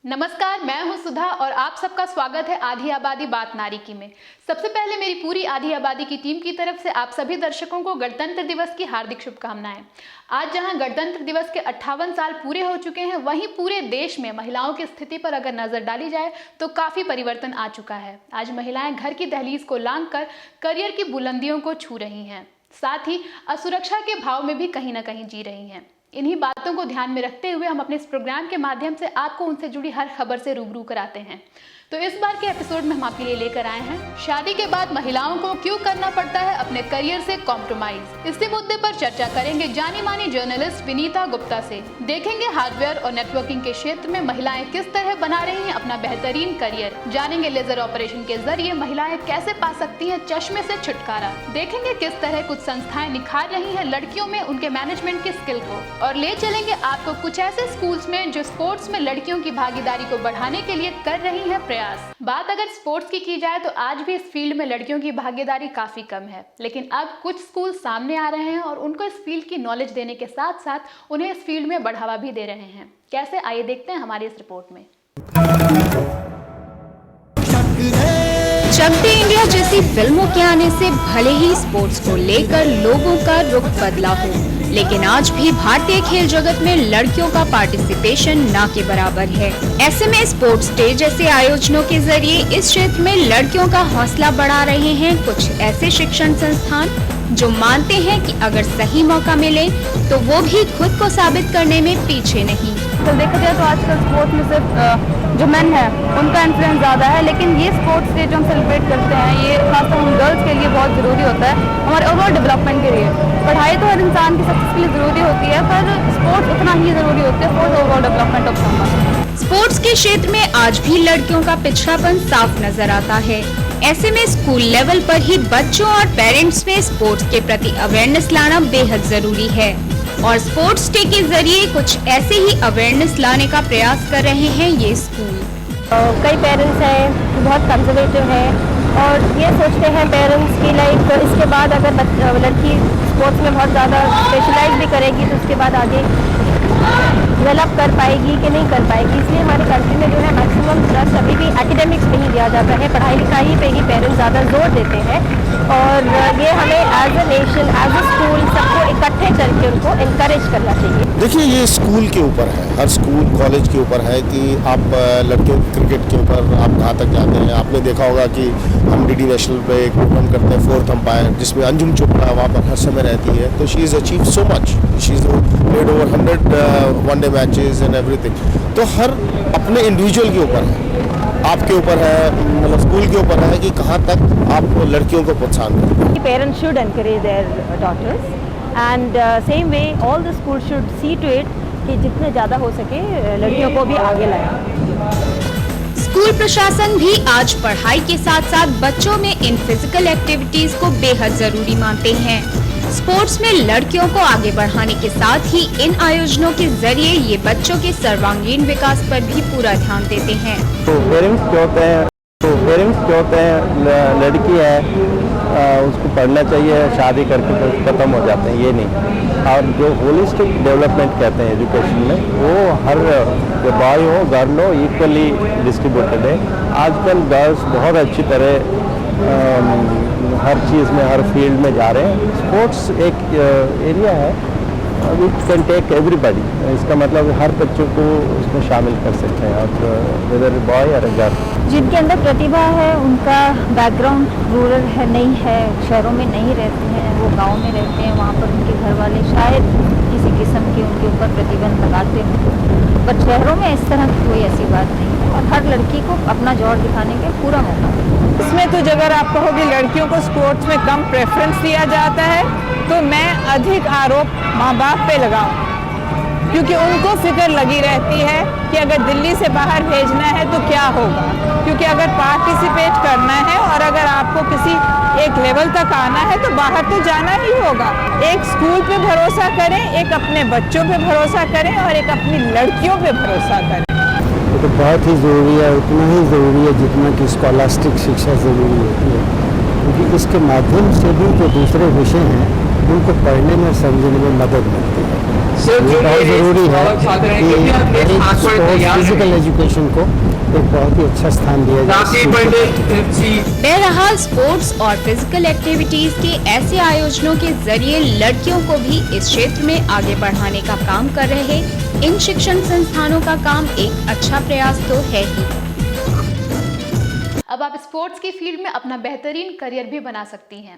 नमस्कार, मैं हूं सुधा और आप सबका स्वागत है आधी आबादी बात नारी की में। सबसे पहले मेरी पूरी आधी आबादी की टीम की तरफ से आप सभी दर्शकों को गणतंत्र दिवस की हार्दिक शुभकामनाएं। आज जहां गणतंत्र दिवस के 58 साल पूरे हो चुके हैं, वहीं पूरे देश में महिलाओं की स्थिति पर अगर नजर डाली जाए तो काफी परिवर्तन आ चुका है। आज महिलाएं घर की दहलीज को लांघकर करियर की बुलंदियों को छू रही हैं, साथ ही असुरक्षा के भाव में भी कहीं ना कहीं जी रही हैं। इन्हीं बातों को ध्यान में रखते हुए हम अपने इस प्रोग्राम के माध्यम से आपको उनसे जुड़ी हर खबर से रूबरू कराते हैं। तो इस बार के एपिसोड में हम आपके लिए लेकर आए हैं शादी के बाद महिलाओं को क्यों करना पड़ता है अपने करियर से कॉम्प्रोमाइज। इसी मुद्दे पर चर्चा करेंगे जानी मानी जर्नलिस्ट विनीता गुप्ता से। देखेंगे हार्डवेयर और नेटवर्किंग के क्षेत्र में महिलाएं किस तरह बना रही हैं अपना बेहतरीन करियर। जानेंगे लेजर ऑपरेशन के जरिए महिलाएं कैसे पा सकती हैं चश्मे से छुटकारा। देखेंगे किस तरह कुछ संस्थाएं निखार रही हैं लड़कियों में उनके मैनेजमेंट की स्किल को, और ले चलेंगे आपको कुछ ऐसे स्कूल्स में जो स्पोर्ट्स में लड़कियों की भागीदारी को बढ़ाने के लिए कर रही हैं प्रयास। बात अगर स्पोर्ट्स की जाए तो आज भी इस फील्ड में लड़कियों की भागीदारी काफी कम है, लेकिन अब कुछ स्कूल सामने आ रहे हैं और उनको इस फील्ड की नॉलेज देने के साथ साथ उन्हें इस फील्ड में बढ़ावा भी दे रहे हैं। कैसे, आइए देखते हैं हमारी इस रिपोर्ट में। चक दे इंडिया जैसी फिल्मों के आने से भले ही स्पोर्ट्स को लेकर लोगों का रुख बदला हो, लेकिन आज भी भारतीय खेल जगत में लड़कियों का पार्टिसिपेशन ना के बराबर है। ऐसे में स्पोर्ट्स डे जैसे आयोजनों के जरिए इस क्षेत्र में लड़कियों का हौसला बढ़ा रहे हैं कुछ ऐसे शिक्षण संस्थान जो मानते हैं कि अगर सही मौका मिले तो वो भी खुद को साबित करने में पीछे नहीं। तो देखा जाए तो आजकल स्पोर्ट्स में सिर्फ जो मेन है उनका इन्फ्लुएंस ज़्यादा है, लेकिन ये स्पोर्ट्स डे जो हम सेलिब्रेट करते हैं ये खासकर हम गर्ल्स के लिए बहुत ज़रूरी होता है हमारे ओवरऑल डेवलपमेंट के लिए। पढ़ाई तो हर इंसान की सक्सेस के लिए ज़रूरी होती है, पर स्पोर्ट्स उतना ही ज़रूरी होता है for overall development of someone. Sports के क्षेत्र में आज भी लड़कियों का पिछड़ापन साफ नजर आता है। ऐसे में स्कूल लेवल पर ही बच्चों और पेरेंट्स में स्पोर्ट्स के प्रति अवेयरनेस लाना बेहद जरूरी है, और स्पोर्ट्स डे के जरिए कुछ ऐसे ही अवेयरनेस लाने का प्रयास कर रहे हैं ये स्कूल। कई पेरेंट्स हैं जो बहुत कंजर्वेटिव हैं और ये सोचते हैं पेरेंट्स की लाइक इसके बाद अगर लड़की स्पोर्ट्स में बहुत ज़्यादा स्पेशलाइज भी करेगी तो उसके बाद आगे डेवलप कर पाएगी कि नहीं कर पाएगी। इसलिए हमारी कंट्री में जो है मैक्सिमम ट्रस्ट अभी भी एकेडमिक्स पे ही दिया जाता है, पढ़ाई लिखाई पे ही पेरेंट्स ज़्यादा जोर देते हैं, और ये हमें as a nation as a school सबको इकट्ठे करके उनको इनकरेज करना चाहिए। देखिए, ये स्कूल के ऊपर है, हर स्कूल कॉलेज के ऊपर है कि आप लड़कियों क्रिकेट के ऊपर आप कहाँ तक जाते हैं। आपने देखा होगा कि हम डीडी नेशनल पे एक प्रोग्राम करते हैं 4th अंपायर, जिसमें अंजुम चोपड़ा वहाँ पर हर समय रहती है। तो she is achieve so much, she is played over 100 one day matches and everything. तो हर अपने इंडिविजुअल के ऊपर है, आपके ऊपर है, मतलब स्कूल के ऊपर है कि कहाँ तक आप लड़कियों को प्रोत्साहन करें। Parents should encourage their daughters and same way all the school should see to it कि जितने ज़्यादा हो सके लड़कियों को भी आगे लाएं। स्कूल प्रशासन भी आज पढ़ाई के साथ साथ बच्चों में इन फिजिकल एक्टिविटीज को बेहद जरूरी मानते हैं। स्पोर्ट्स में लड़कियों को आगे बढ़ाने के साथ ही इन आयोजनों के जरिए ये बच्चों के सर्वांगीण विकास पर भी पूरा ध्यान देते हैं। तो पेरेंट्स क्या होते हैं लड़की है उसको पढ़ना चाहिए, शादी करके तो खत्म हो जाते हैं, ये नहीं। और जो होलिस्टिक डेवलपमेंट कहते हैं एजुकेशन में, वो हर बॉय हो गर्ल हो इक्वली डिस्ट्रीब्यूटेड है। आजकल गर्ल्स बहुत अच्छी तरह हर चीज़ में हर फील्ड में जा रहे हैं। स्पोर्ट्स एक एरिया है विच कैन टेक एवरीबॉडी, इसका मतलब हर बच्चों को उसमें शामिल कर सकते हैं, और वेदर बॉय और गर्ल। जिनके अंदर प्रतिभा है, उनका बैकग्राउंड रूरल है नहीं है, शहरों में नहीं रहते हैं, वो गांव में रहते हैं, वहाँ पर उनके घर वाले शायद किसी किस्म की उनके ऊपर प्रतिबंध लगाते हों, पर शहरों में इस तरह की कोई ऐसी बात नहीं है और हर लड़की को अपना जोर दिखाने का पूरा मौका है। इसमें तो अगर आप कहोगे लड़कियों को स्पोर्ट्स में कम प्रेफरेंस दिया जाता है तो मैं अधिक आरोप माँ बाप पे लगाऊं। क्योंकि उनको फिक्र लगी रहती है कि अगर दिल्ली से बाहर भेजना है तो क्या होगा, क्योंकि अगर पार्टिसिपेट करना है और अगर आपको किसी एक लेवल तक आना है तो बाहर तो जाना ही होगा। एक स्कूल पे भरोसा करें, एक अपने बच्चों पे भरोसा करें और एक अपनी लड़कियों पे भरोसा करें। तो बहुत ही ज़रूरी है, उतना ही ज़रूरी है जितना कि स्कॉलास्टिक शिक्षा ज़रूरी होती है, क्योंकि इसके माध्यम से भी जो दूसरे विषय हैं उनको पढ़ने में समझने में मदद मिलती है। ये बहुत ज़रूरी है कि फिजिकल एजुकेशन को एक बहुत ही अच्छा स्थान दिया जाए। बहरहाल स्पोर्ट्स और फिजिकल एक्टिविटीज के ऐसे आयोजनों के जरिए लड़कियों को भी इस क्षेत्र में आगे बढ़ाने का काम कर रहे इन शिक्षण संस्थानों का काम एक अच्छा प्रयास तो है ही। अब आप स्पोर्ट्स की फील्ड में अपना बेहतरीन करियर भी बना सकती हैं।